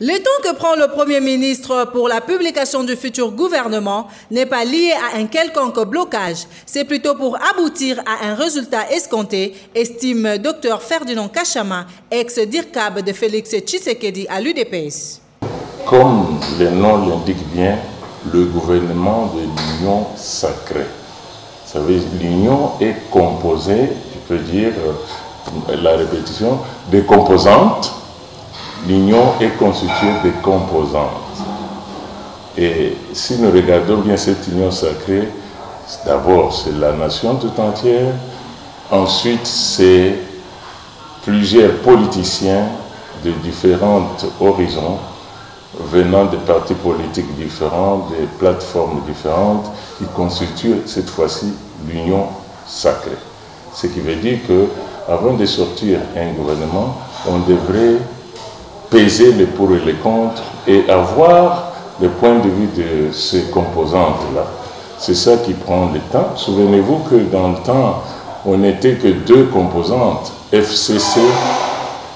Le temps que prend le Premier ministre pour la publication du futur gouvernement n'est pas lié à un quelconque blocage. C'est plutôt pour aboutir à un résultat escompté, estime Dr Ferdinand Kachama, ex-DIRCAB de Félix Tshisekedi à l'UDPS. Comme le nom l'indique bien, le gouvernement de l'Union sacrée. Vous savez, l'Union est composée, je peux dire, la répétition, des composantes. L'Union est constituée des composantes. Et si nous regardons bien cette union sacrée, d'abord c'est la nation tout entière, ensuite c'est plusieurs politiciens de différents horizons, venant de partis politiques différents, des plateformes différentes, qui constituent cette fois-ci l'union sacrée. Ce qui veut dire qu'avant de sortir un gouvernement, on devrait peser les pour et les contre et avoir le point de vue de ces composantes-là. C'est ça qui prend le temps. Souvenez-vous que dans le temps, on n'était que deux composantes, FCC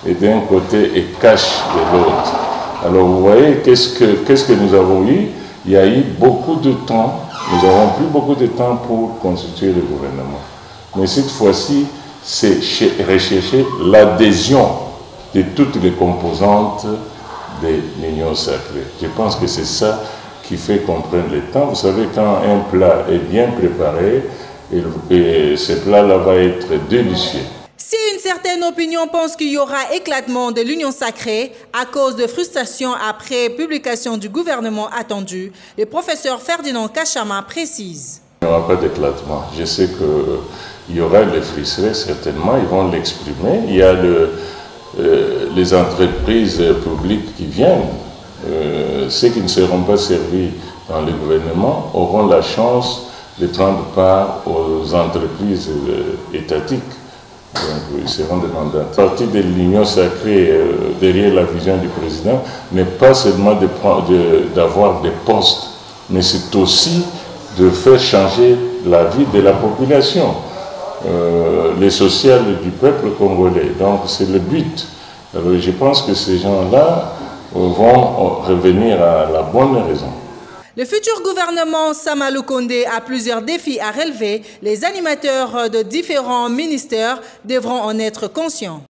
et d'un côté et cash de l'autre. Alors vous voyez, qu'est-ce que nous avons eu? Il y a eu beaucoup de temps, nous avons pris beaucoup de temps pour constituer le gouvernement. Mais cette fois-ci, c'est rechercher l'adhésion de toutes les composantes de l'union sacrée. Je pense que c'est ça qui fait qu'on prenne le temps. Vous savez, quand un plat est bien préparé, et ce plat-là va être délicieux. Si une certaine opinion pense qu'il y aura éclatement de l'union sacrée à cause de frustrations après publication du gouvernement attendu, le professeur Ferdinand Kachama précise. Il n'y aura pas d'éclatement. Je sais qu'il y aura les frustrés, certainement, ils vont l'exprimer. Il y a les entreprises publiques qui viennent. Ceux qui ne seront pas servis dans le gouvernement auront la chance de prendre part aux entreprises étatiques. Donc, ils seront demandants. La partie de l'union sacrée derrière la vision du président n'est pas seulement d'avoir des postes, mais c'est aussi de faire changer la vie de la population, les sociales du peuple congolais. Donc c'est le but. Alors, je pense que ces gens-là vont revenir à la bonne raison. Le futur gouvernement Sama Lukonde a plusieurs défis à relever. Les animateurs de différents ministères devront en être conscients.